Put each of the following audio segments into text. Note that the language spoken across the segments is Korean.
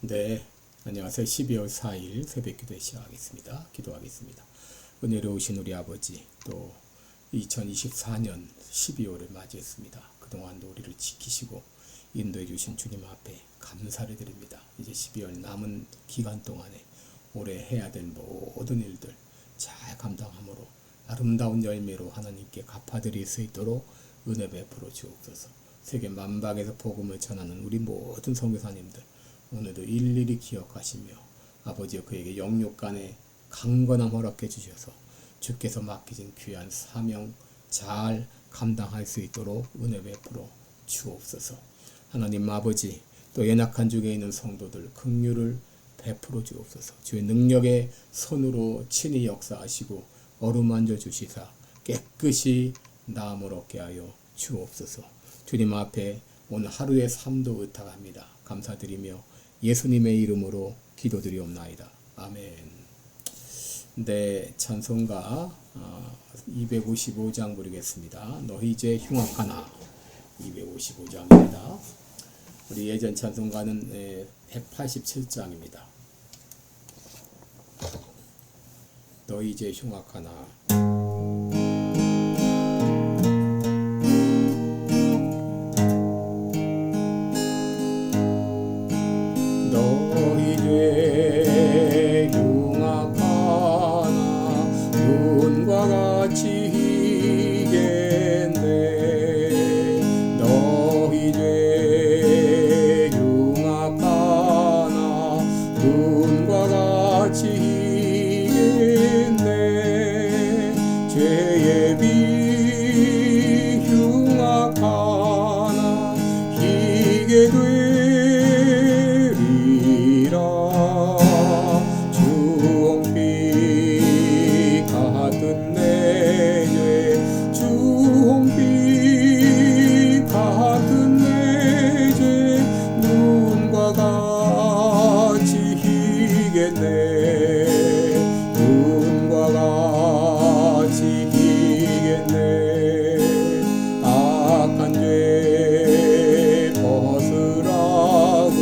네, 안녕하세요. 12월 4일 새벽기도 시작하겠습니다. 기도하겠습니다. 은혜로우신 우리 아버지, 또 2024년 12월을 맞이했습니다. 그동안도 우리를 지키시고 인도해 주신 주님 앞에 감사를 드립니다. 이제 12월 남은 기간 동안에 올해 해야 될 모든 일들 잘 감당함으로 아름다운 열매로 하나님께 갚아드릴 수 있도록 은혜 베풀어 주옵소서. 세계 만방에서 복음을 전하는 우리 모든 선교사님들 오늘도 일일이 기억하시며 아버지여 그에게 영육간에 강건함 허락해 주셔서 주께서 맡기신 귀한 사명 잘 감당할 수 있도록 은혜 베풀어 주옵소서. 하나님 아버지, 또 연약한 중에 있는 성도들 긍휼을 베풀어 주옵소서. 주의 능력의 손으로 친히 역사하시고 어루만져 주시사 깨끗이 나음을 얻게 하여 주옵소서. 주님 앞에 오늘 하루의 삶도 의탁합니다. 감사드리며 예수님의 이름으로 기도드리옵나이다. 아멘. 네, 찬송가 255장 부르겠습니다. 너희 이제 흉악하나 255장입니다. 우리 예전 찬송가는 187장입니다. 너희 이제 흉악하나 너희 죄 흉악하나 눈과 같이 희겠네. 너희 죄 흉악하나 눈과 같이 희겠네. 죄의 비 흉악하나 희게 되리라. 주홍빛 같은 내 죄 주홍빛 같은 내 죄 눈과 같이 희겠네. 눈과 같이 희겠네. 악한 죄 벗으라고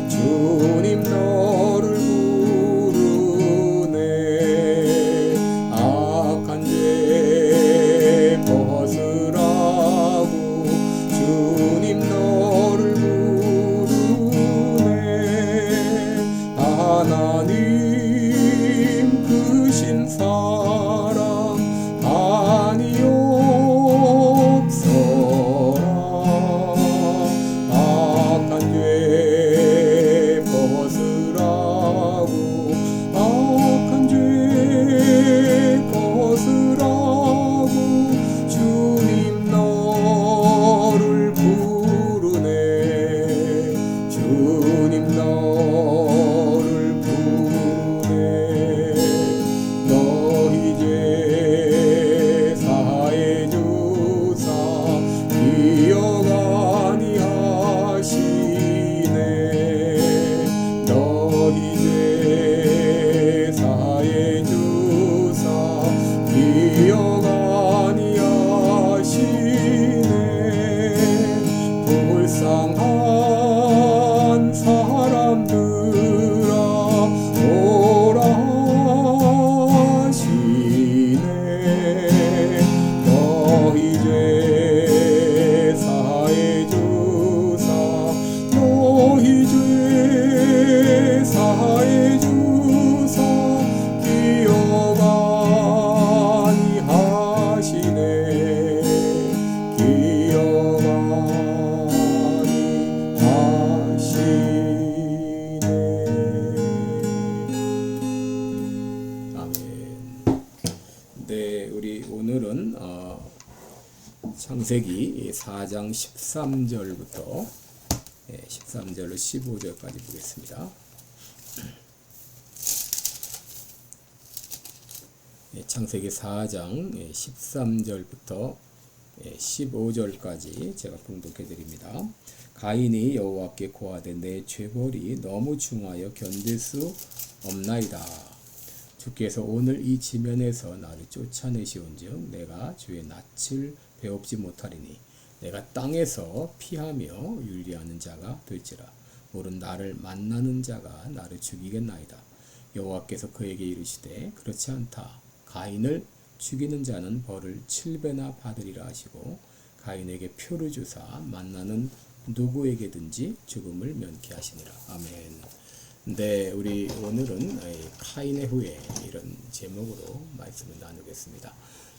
주님 너를 부르네. 악한 죄 벗으라고 주님 너를 부르네. 하나님 크신 사랑 아니 없어라. 악한 죄 벗으라고 악한 죄 벗으라고 주님 너를 부르네. 주님 너를 부르네. 너희 죄 사해 주사 기억 아니하시네. 너희 죄 사해 주사 기억 아니하시네. 불쌍한 사람들아 오라 하시네. 너희 죄 사해 주사 너희 죄 사해 주사 기억 아니하시네. 기억 아니하시네. 아멘. 네, 우리 오늘은 창세기 4장 13절부터 13절로 15절까지 보겠습니다. 창세기 4장 13절부터 15절까지 제가 봉독해 드립니다. 가인이 여호와께 고하되 내 죄벌이 너무 중하여 견딜 수 없나이다. 주께서 오늘 이 지면에서 나를 쫓아내시온즉 내가 주의 낯을 배웁지 못하리니 내가 땅에서 피하며 윤리하는 자가 될지라. 오른 나를 만나는 자가 나를 죽이겠나이다. 여호와께서 그에게 이르시되 그렇지 않다. 가인을 죽이는 자는 벌을 7배나 받으리라 하시고 가인에게 표를 주사 만나는 누구에게든지 죽음을 면케 하시니라. 아멘. 네, 우리 오늘은 카인의 후회 이런 제목으로 말씀을 나누겠습니다.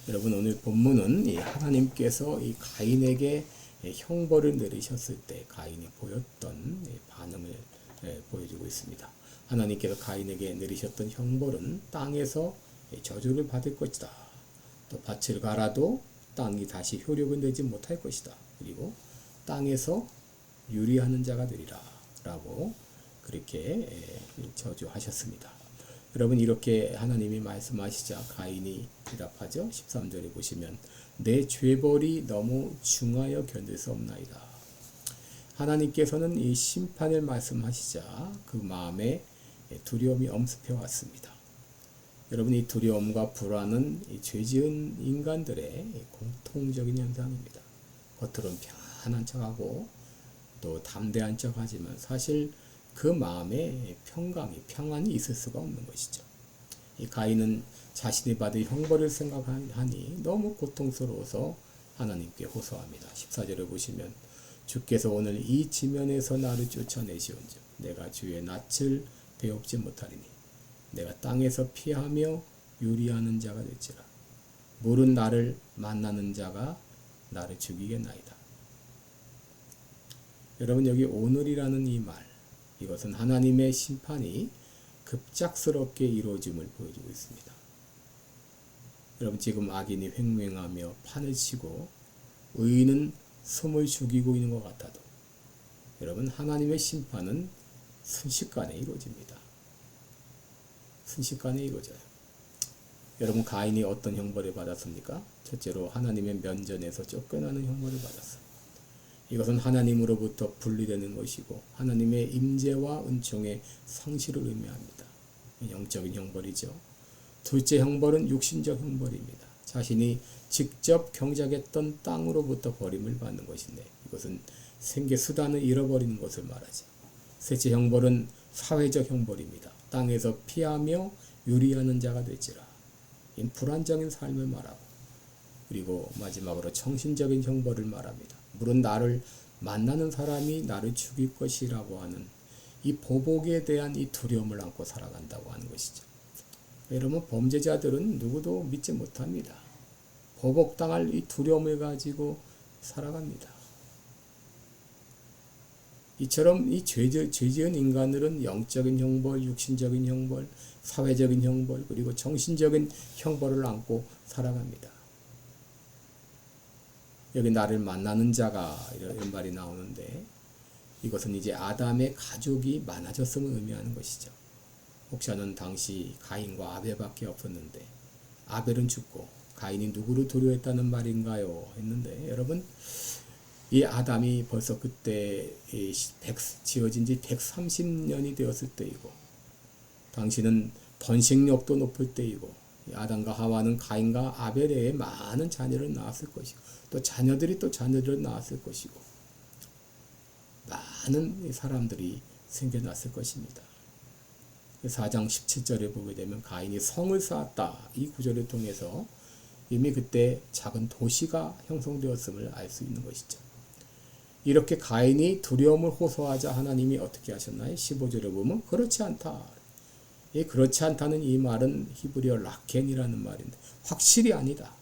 여러분 오늘 본문은 하나님께서 이 가인에게 형벌을 내리셨을 때 가인이 보였던 반응을 보여주고 있습니다. 하나님께서 가인에게 내리셨던 형벌은 땅에서 저주를 받을 것이다. 또 밭을 갈아도 땅이 다시 효력을 내지 못할 것이다. 그리고 땅에서 유리하는 자가 되리라 라고 그렇게 저주하셨습니다. 여러분 이렇게 하나님이 말씀하시자 가인이 대답하죠. 13절에 보시면 내 죄벌이 너무 중하여 견딜 수 없나이다. 하나님께서는 이 심판을 말씀하시자 그 마음에 두려움이 엄습해 왔습니다. 여러분 이 두려움과 불안은 이 죄지은 인간들의 공통적인 현상입니다. 겉으로는 편한 척하고 또 담대한 척하지만 사실 그 마음에 평안이 있을 수가 없는 것이죠. 이 가인은 자신이 받을 형벌을 생각하니 너무 고통스러워서 하나님께 호소합니다. 14절을 보시면 주께서 오늘 이 지면에서 나를 쫓아내시온즉 내가 주의 낯을 배웁지 못하리니 내가 땅에서 피하며 유리하는 자가 될지라 물은 나를 만나는 자가 나를 죽이겠나이다. 여러분 여기 오늘이라는 이 말 이것은 하나님의 심판이 급작스럽게 이루어짐을 보여주고 있습니다. 여러분 지금 악인이 횡행하며 판을 치고 의인은 숨을 죽이고 있는 것 같아도 여러분 하나님의 심판은 순식간에 이루어집니다. 순식간에 이루어져요. 여러분 가인이 어떤 형벌을 받았습니까? 첫째로 하나님의 면전에서 쫓겨나는 형벌을 받았어요. 이것은 하나님으로부터 분리되는 것이고 하나님의 임재와 은총의 상실을 의미합니다. 영적인 형벌이죠. 둘째 형벌은 육신적 형벌입니다. 자신이 직접 경작했던 땅으로부터 버림을 받는 것인데 이것은 생계 수단을 잃어버리는 것을 말하죠. 셋째 형벌은 사회적 형벌입니다. 땅에서 피하며 유리하는 자가 될지라. 이 불안정한 삶을 말하고 그리고 마지막으로 정신적인 형벌을 말합니다. 물은 나를 만나는 사람이 나를 죽일 것이라고 하는 이 보복에 대한 이 두려움을 안고 살아간다고 하는 것이죠. 여러분 범죄자들은 누구도 믿지 못합니다. 보복당할 이 두려움을 가지고 살아갑니다. 이처럼 이 죄지은 인간들은 영적인 형벌, 육신적인 형벌, 사회적인 형벌, 그리고 정신적인 형벌을 안고 살아갑니다. 여기 나를 만나는 자가 이런 말이 나오는데 이것은 이제 아담의 가족이 많아졌음을 의미하는 것이죠. 혹시는 당시 가인과 아벨밖에 없었는데 아벨은 죽고 가인이 누구를 두려워했다는 말인가요? 했는데 여러분 이 아담이 벌써 그때 지어진 지 130년이 되었을 때이고 당시는 번식력도 높을 때이고 아담과 하와는 가인과 아벨의 많은 자녀를 낳았을 것이고 또 자녀들이 또 자녀들을 낳았을 것이고 많은 사람들이 생겨났을 것입니다. 4장 17절에 보게 되면 가인이 성을 쌓았다. 이 구절을 통해서 이미 그때 작은 도시가 형성되었음을 알 수 있는 것이죠. 이렇게 가인이 두려움을 호소하자 하나님이 어떻게 하셨나요? 15절에 보면 그렇지 않다. 이 그렇지 않다는 이 말은 히브리어 라켄이라는 말인데 확실히 아니다.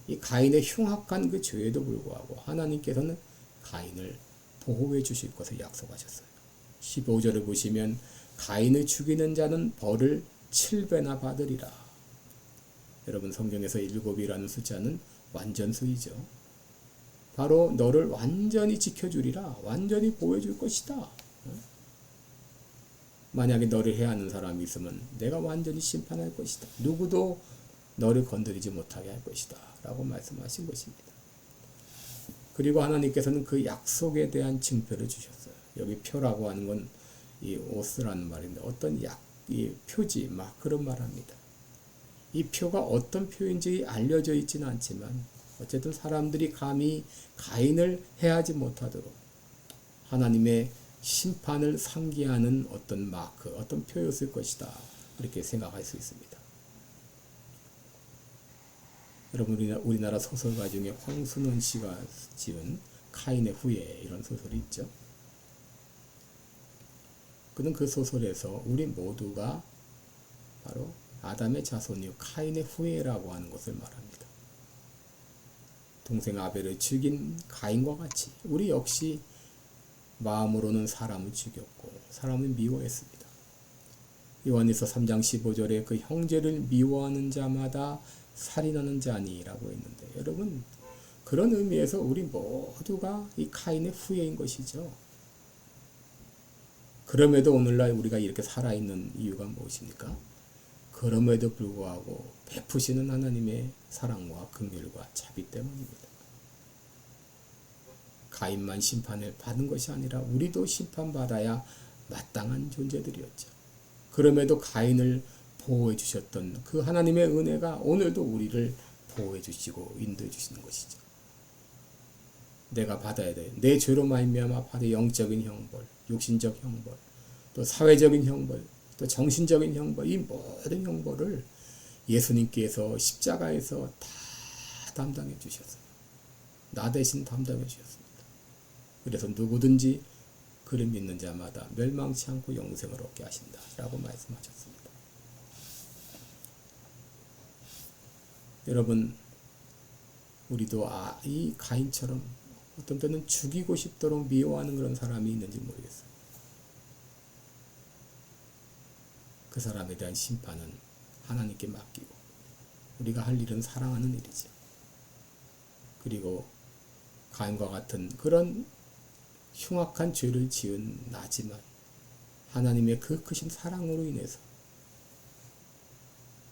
이 가인의 흉악한 그 죄에도 불구하고 하나님께서는 가인을 보호해 주실 것을 약속하셨어요. 15절을 보시면 가인을 죽이는 자는 벌을 7배나 받으리라. 여러분 성경에서 7이라는 숫자는 완전수이죠. 바로 너를 완전히 지켜주리라. 완전히 보호해 줄 것이다. 만약에 너를 해하는 사람이 있으면 내가 완전히 심판할 것이다. 누구도 너를 건드리지 못하게 할 것이다. 라고 말씀하신 것입니다. 그리고 하나님께서는 그 약속에 대한 증표를 주셨어요. 여기 표라고 하는 건 이 오스라는 말인데 어떤 이 표지 막 그런 말합니다. 이 표가 어떤 표인지 알려져 있지는 않지만 어쨌든 사람들이 감히 가인을 해하지 못하도록 하나님의 심판을 상기하는 어떤 마크, 어떤 표였을 것이다. 그렇게 생각할 수 있습니다. 여러분, 우리나라 소설가 중에 황순원 씨가 지은 카인의 후예 이런 소설이 있죠. 그는 그 소설에서 우리 모두가 바로 아담의 자손이요 카인의 후예라고 하는 것을 말합니다. 동생 아벨을 죽인 가인과 같이 우리 역시 마음으로는 사람을 죽였고 사람을 미워했습니다. 요한일서 3장 15절에 그 형제를 미워하는 자마다 살인하는 자니라고 했는데, 여러분, 그런 의미에서 우리 모두가 이 카인의 후예인 것이죠. 그럼에도 오늘날 우리가 이렇게 살아있는 이유가 무엇입니까? 그럼에도 불구하고 베푸시는 하나님의 사랑과 긍휼과 자비 때문입니다. 가인만 심판을 받은 것이 아니라 우리도 심판받아야 마땅한 존재들이었죠. 그럼에도 가인을 보호해 주셨던 그 하나님의 은혜가 오늘도 우리를 보호해 주시고 인도해 주시는 것이죠. 내가 받아야 돼. 내 죄로 말미암아 받을 영적인 형벌, 육신적 형벌, 또 사회적인 형벌, 또 정신적인 형벌, 이 모든 형벌을 예수님께서 십자가에서 다 담당해 주셨어요. 나 대신 담당해 주셨습니다. 그래서 누구든지 그를 믿는 자마다 멸망치 않고 영생을 얻게 하신다 라고 말씀하셨습니다. 여러분, 우리도 이 가인처럼 어떤 때는 죽이고 싶도록 미워하는 그런 사람이 있는지 모르겠어요. 그 사람에 대한 심판은 하나님께 맡기고 우리가 할 일은 사랑하는 일이죠. 그리고 가인과 같은 그런 흉악한 죄를 지은 나지만 하나님의 그 크신 사랑으로 인해서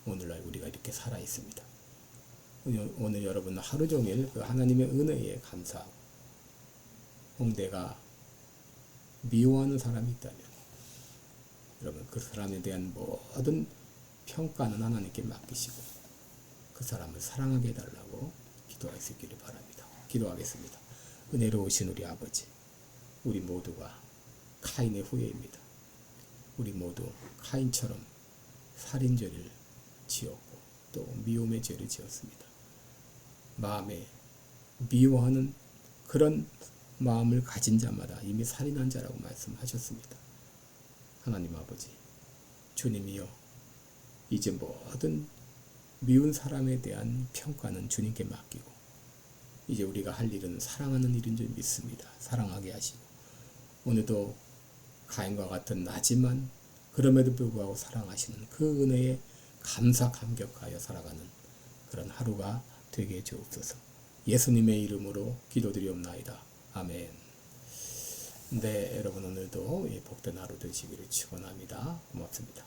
오늘날 우리가 이렇게 살아 있습니다. 오늘 여러분 하루 종일 그 하나님의 은혜에 감사하고, 내가 미워하는 사람이 있다면 여러분 그 사람에 대한 모든 평가는 하나님께 맡기시고 그 사람을 사랑하게 해달라고 기도할 수 있기를 바랍니다. 기도하겠습니다. 은혜로우신 우리 아버지, 우리 모두가 카인의 후예입니다. 우리 모두 카인처럼 살인죄를 지었고 또 미움의 죄를 지었습니다. 마음에 미워하는 그런 마음을 가진 자마다 이미 살인한 자라고 말씀하셨습니다. 하나님 아버지, 주님이여, 이제 모든 미운 사람에 대한 평가는 주님께 맡기고 이제 우리가 할 일은 사랑하는 일인 줄 믿습니다. 사랑하게 하시고 오늘도 가인과 같은 나지만 그럼에도 불구하고 사랑하시는 그 은혜에 감사 감격하여 살아가는 그런 하루가 되게 해 주옵소서. 예수님의 이름으로 기도드리옵나이다. 아멘. 네, 여러분 오늘도 복된 하루 되시기를 축원합니다. 고맙습니다.